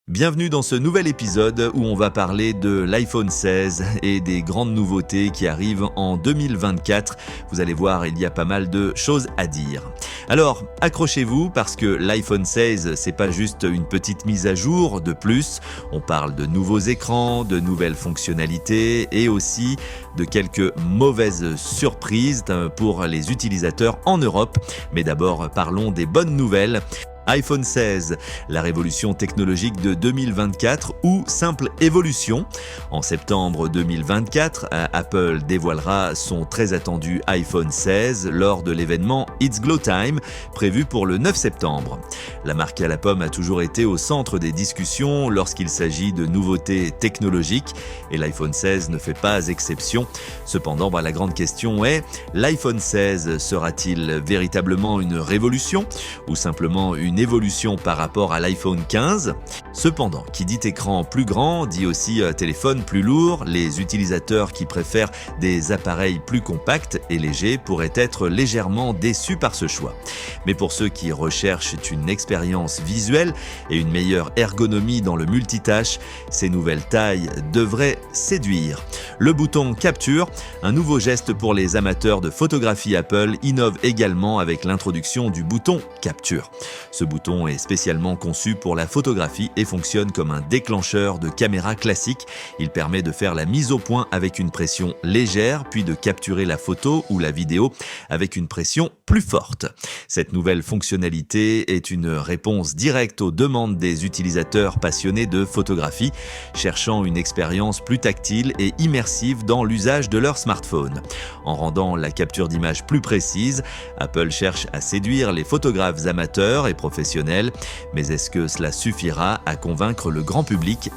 Bienvenue dans ce nouvel épisode où on va parler de l'iPhone 16 et des grandes nouveautés qui arrivent en 2024. Vous allez voir, il y a pas mal de choses à dire. Alors, accrochez-vous parce que l'iPhone 16, c'est pas juste une petite mise à jour de plus. On parle de nouveaux écrans, de nouvelles fonctionnalités et aussi de quelques mauvaises surprises pour les utilisateurs en Europe. Mais d'abord, parlons des bonnes nouvelles. iPhone 16, la révolution technologique de 2024 ou simple évolution. En septembre 2024, Apple dévoilera son très attendu iPhone 16 lors de l'événement It's Glow Time, prévu pour le 9 septembre. La marque à la pomme a toujours été au centre des discussions lorsqu'il s'agit de nouveautés technologiques et l'iPhone 16 ne fait pas exception. Cependant, la grande question est, l'iPhone 16 sera-t-il véritablement une révolution ou simplement une évolution par rapport à l'iPhone 15. Cependant, qui dit écran plus grand, dit aussi téléphone plus lourd. Les utilisateurs qui préfèrent des appareils plus compacts et légers pourraient être légèrement déçus par ce choix. Mais pour ceux qui recherchent une expérience visuelle et une meilleure ergonomie dans le multitâche, ces nouvelles tailles devraient séduire. Le bouton Capture, un nouveau geste pour les amateurs de photographie Apple, innove également avec l'introduction du bouton Capture. Ce bouton est spécialement conçu pour la photographie et fonctionne comme un déclencheur de caméra classique. Il permet de faire la mise au point avec une pression légère, puis de capturer la photo ou la vidéo avec une pression plus forte. Cette nouvelle fonctionnalité est une réponse directe aux demandes des utilisateurs passionnés de photographie, cherchant une expérience plus tactile et immersive dans l'usage de leur smartphone. En rendant la capture d'image plus précise, Apple cherche à séduire les photographes amateurs et professionnels, mais est-ce que cela suffira à convaincre le grand public ?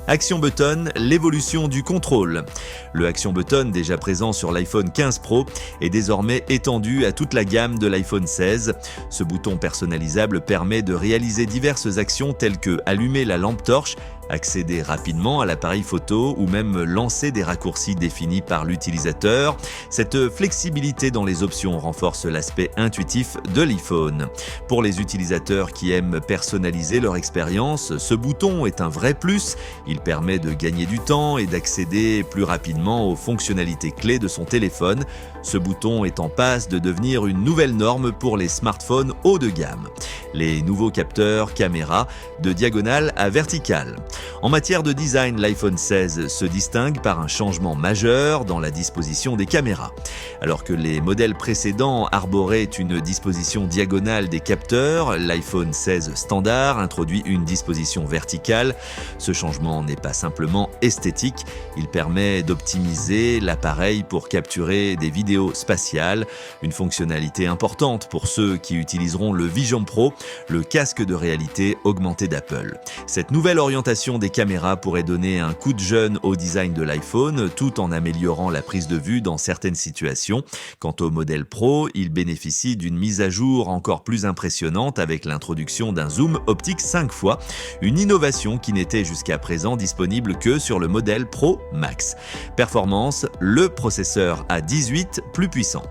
Action Button, l'évolution du contrôle. Le Action Button, déjà présent sur l'iPhone 15 Pro, est désormais étendu à toute la gamme de l'iPhone 16. Ce bouton personnalisable permet de réaliser diverses actions telles que allumer la lampe torche, accéder rapidement à l'appareil photo ou même lancer des raccourcis définis par l'utilisateur. Cette flexibilité dans les options renforce l'aspect intuitif de l'iPhone. Pour les utilisateurs qui aiment personnaliser leur expérience, ce bouton est un vrai plus. Il permet de gagner du temps et d'accéder plus rapidement aux fonctionnalités clés de son téléphone. Ce bouton est en passe de devenir une nouvelle norme pour les smartphones haut de gamme. Les nouveaux capteurs caméra de diagonale à verticale. En matière de design, l'iPhone 16 se distingue par un changement majeur dans la disposition des caméras. Alors que les modèles précédents arboraient une disposition diagonale des capteurs, l'iPhone 16 standard introduit une disposition verticale. Ce changement n'est pas simplement esthétique, il permet d'optimiser l'appareil pour capturer des vidéos spatiales, une fonctionnalité importante pour ceux qui utiliseront le Vision Pro, le casque de réalité augmentée d'Apple. Cette nouvelle orientation des caméras pourrait donner un coup de jeune au design de l'iPhone tout en améliorant la prise de vue dans certaines situations. Quant au modèle Pro, il bénéficie d'une mise à jour encore plus impressionnante avec l'introduction d'un zoom optique 5 fois, une innovation qui n'était jusqu'à présent disponible que sur le modèle Pro Max. Performance, le processeur A18 plus puissant.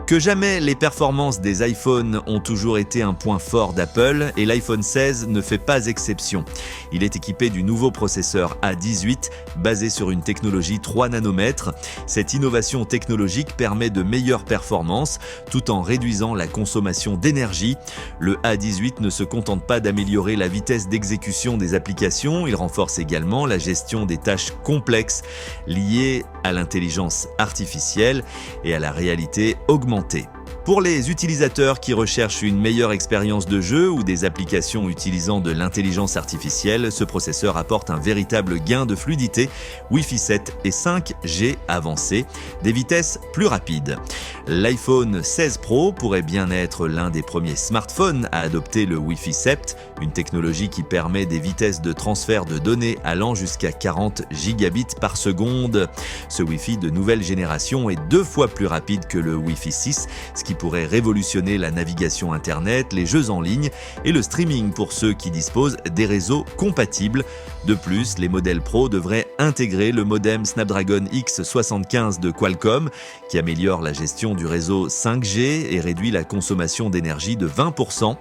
Que jamais les performances des iPhones ont toujours été un point fort d'Apple et l'iPhone 16 ne fait pas exception. Il est équipé du nouveau processeur A18 basé sur une technologie 3 nanomètres. Cette innovation technologique permet de meilleures performances tout en réduisant la consommation d'énergie. Le A18 ne se contente pas d'améliorer la vitesse d'exécution des applications, il renforce également la gestion des tâches complexes liées à l'intelligence artificielle et à la réalité augmentée. Pour les utilisateurs qui recherchent une meilleure expérience de jeu ou des applications utilisant de l'intelligence artificielle, ce processeur apporte un véritable gain de fluidité, Wi-Fi 7 et 5G avancé, des vitesses plus rapides. L'iPhone 16 Pro pourrait bien être l'un des premiers smartphones à adopter le Wi-Fi 7, une technologie qui permet des vitesses de transfert de données allant jusqu'à 40 gigabits par seconde. Ce Wi-Fi de nouvelle génération est 2 fois plus rapide que le Wi-Fi 6, ce qui qui pourrait révolutionner la navigation Internet, les jeux en ligne et le streaming pour ceux qui disposent des réseaux compatibles. De plus, les modèles Pro devraient intégrer le modem Snapdragon X75 de Qualcomm qui améliore la gestion du réseau 5G et réduit la consommation d'énergie de 20%.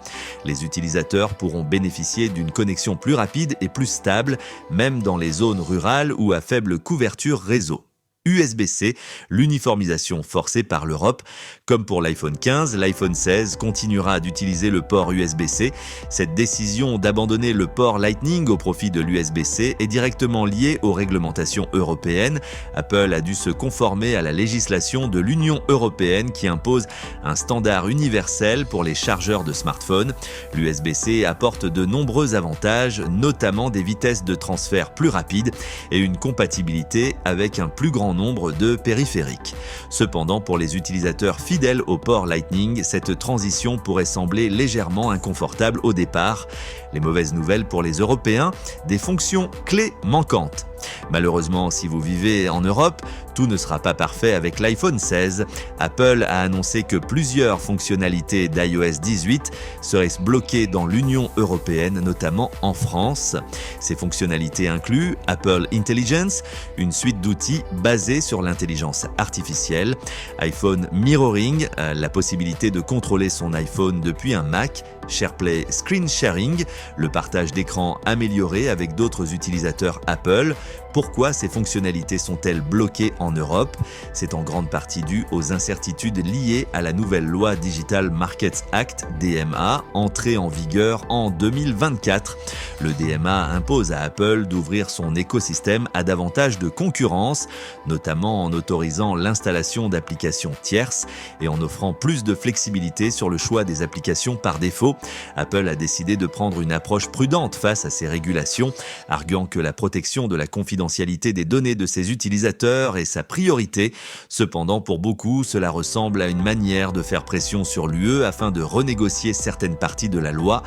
Les utilisateurs pourront bénéficier d'une connexion plus rapide et plus stable, même dans les zones rurales ou à faible couverture réseau. USB-C, l'uniformisation forcée par l'Europe. Comme pour l'iPhone 15, l'iPhone 16 continuera d'utiliser le port USB-C. Cette décision d'abandonner le port Lightning au profit de l'USB-C est directement liée aux réglementations européennes. Apple a dû se conformer à la législation de l'Union européenne qui impose un standard universel pour les chargeurs de smartphones. L'USB-C apporte de nombreux avantages, notamment des vitesses de transfert plus rapides et une compatibilité avec un plus grand nombre de périphériques. Cependant, pour les utilisateurs fidèles au port Lightning, cette transition pourrait sembler légèrement inconfortable au départ. Les mauvaises nouvelles pour les Européens, des fonctions clés manquantes. Malheureusement, si vous vivez en Europe, tout ne sera pas parfait avec l'iPhone 16. Apple a annoncé que plusieurs fonctionnalités d'iOS 18 seraient bloquées dans l'Union européenne, notamment en France. Ces fonctionnalités incluent Apple Intelligence, une suite d'outils basés sur l'intelligence artificielle, iPhone Mirroring, la possibilité de contrôler son iPhone depuis un Mac, SharePlay Screen Sharing, le partage d'écran amélioré avec d'autres utilisateurs Apple. Pourquoi ces fonctionnalités sont-elles bloquées en Europe? C'est en grande partie dû aux incertitudes liées à la nouvelle loi Digital Markets Act, DMA, entrée en vigueur en 2024. Le DMA impose à Apple d'ouvrir son écosystème à davantage de concurrence, notamment en autorisant l'installation d'applications tierces et en offrant plus de flexibilité sur le choix des applications par défaut. Apple a décidé de prendre une approche prudente face à ces régulations, arguant que la protection de la confidentialité des données de ses utilisateurs est sa priorité. Cependant, pour beaucoup, cela ressemble à une manière de faire pression sur l'UE afin de renégocier certaines parties de la loi.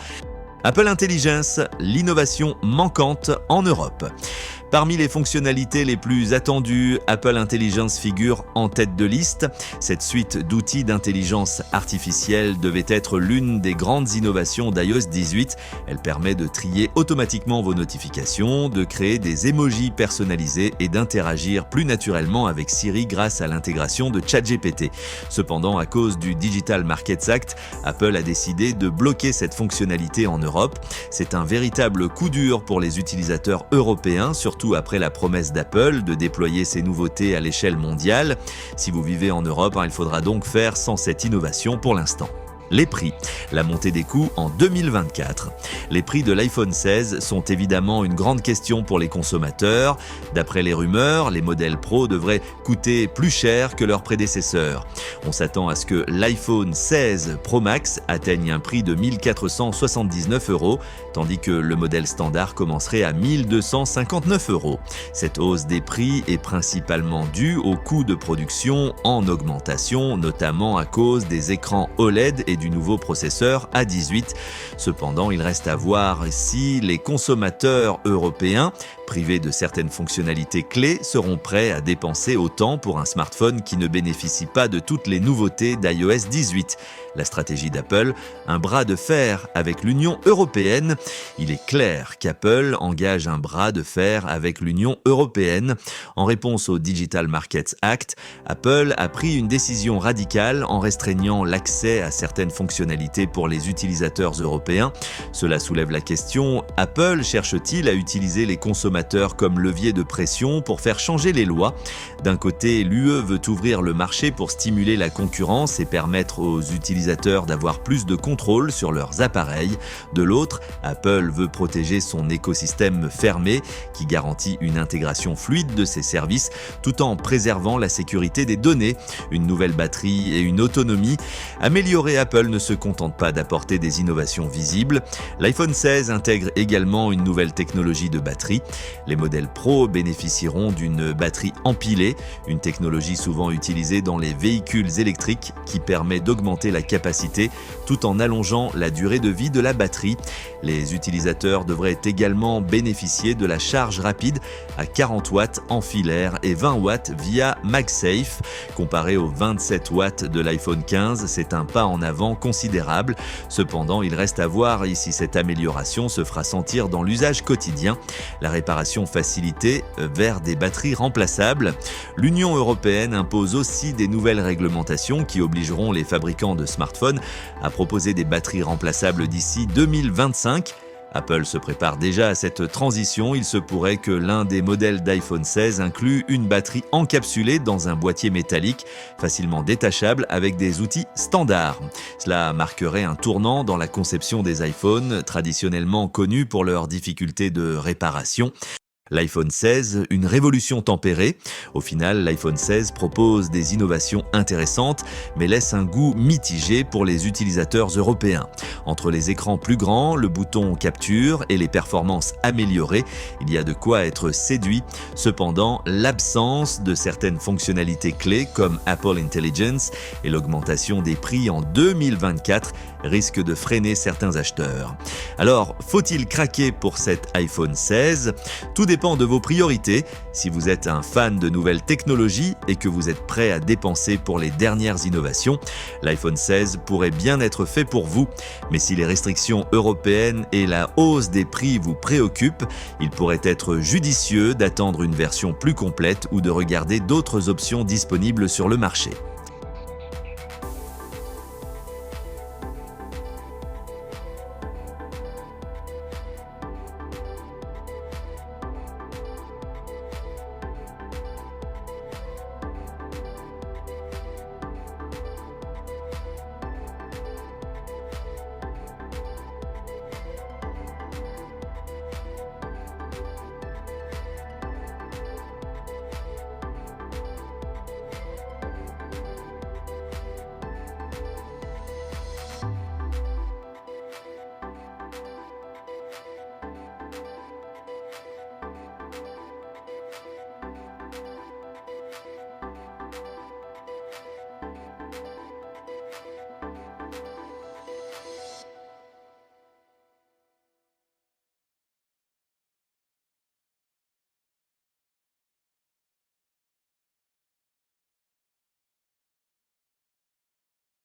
Apple Intelligence, l'innovation manquante en Europe. Parmi les fonctionnalités les plus attendues, Apple Intelligence figure en tête de liste. Cette suite d'outils d'intelligence artificielle devait être l'une des grandes innovations d'iOS 18. Elle permet de trier automatiquement vos notifications, de créer des emojis personnalisés et d'interagir plus naturellement avec Siri grâce à l'intégration de ChatGPT. Cependant, à cause du Digital Markets Act, Apple a décidé de bloquer cette fonctionnalité en Europe. C'est un véritable coup dur pour les utilisateurs européens, surtout après la promesse d'Apple de déployer ces nouveautés à l'échelle mondiale. Si vous vivez en Europe, il faudra donc faire sans cette innovation pour l'instant. Les prix, la montée des coûts en 2024. Les prix de l'iPhone 16 sont évidemment une grande question pour les consommateurs. D'après les rumeurs, les modèles Pro devraient coûter plus cher que leurs prédécesseurs. On s'attend à ce que l'iPhone 16 Pro Max atteigne un prix de 1 479 €, tandis que le modèle standard commencerait à 1 259 €. Cette hausse des prix est principalement due aux coûts de production en augmentation, notamment à cause des écrans OLED et du nouveau processeur A18. Cependant, il reste à voir si les consommateurs européens, privés de certaines fonctionnalités clés, seront prêts à dépenser autant pour un smartphone qui ne bénéficie pas de toutes les nouveautés d'iOS 18. La stratégie d'Apple, un bras de fer avec l'Union européenne. Il est clair qu'Apple engage un bras de fer avec l'Union européenne. En réponse au Digital Markets Act, Apple a pris une décision radicale en restreignant l'accès à certaines fonctionnalités pour les utilisateurs européens. Cela soulève la question, Apple cherche-t-il à utiliser les consommateurs comme levier de pression pour faire changer les lois? D'un côté, l'UE veut ouvrir le marché pour stimuler la concurrence et permettre aux utilisateurs d'avoir plus de contrôle sur leurs appareils. De l'autre, Apple veut protéger son écosystème fermé qui garantit une intégration fluide de ses services tout en préservant la sécurité des données, une nouvelle batterie et une autonomie. Améliorer Apple ne se contente pas d'apporter des innovations visibles. L'iPhone 16 intègre également une nouvelle technologie de batterie. Les modèles Pro bénéficieront d'une batterie empilée, une technologie souvent utilisée dans les véhicules électriques qui permet d'augmenter la capacité tout en allongeant la durée de vie de la batterie. Les utilisateurs devraient également bénéficier de la charge rapide à 40 watts en filaire et 20 watts via MagSafe. Comparé aux 27 watts de l'iPhone 15, c'est un pas en avant considérable. Cependant, il reste à voir si cette amélioration se fera sentir dans l'usage quotidien. La réparation facilitée vers des batteries remplaçables. L'Union européenne impose aussi des nouvelles réglementations qui obligeront les fabricants de smartphones à proposer des batteries remplaçables d'ici 2025. Apple se prépare déjà à cette transition. Il se pourrait que l'un des modèles d'iPhone 16 inclue une batterie encapsulée dans un boîtier métallique, facilement détachable avec des outils standards. Cela marquerait un tournant dans la conception des iPhones, traditionnellement connus pour leurs difficultés de réparation. L'iPhone 16, une révolution tempérée. Au final, l'iPhone 16 propose des innovations intéressantes, mais laisse un goût mitigé pour les utilisateurs européens. Entre les écrans plus grands, le bouton capture et les performances améliorées, il y a de quoi être séduit. Cependant, l'absence de certaines fonctionnalités clés comme Apple Intelligence et l'augmentation des prix en 2024 risque de freiner certains acheteurs. Alors, faut-il craquer pour cet iPhone 16 ? Tout dépend de vos priorités. Si vous êtes un fan de nouvelles technologies et que vous êtes prêt à dépenser pour les dernières innovations, l'iPhone 16 pourrait bien être fait pour vous. Mais si les restrictions européennes et la hausse des prix vous préoccupent, il pourrait être judicieux d'attendre une version plus complète ou de regarder d'autres options disponibles sur le marché.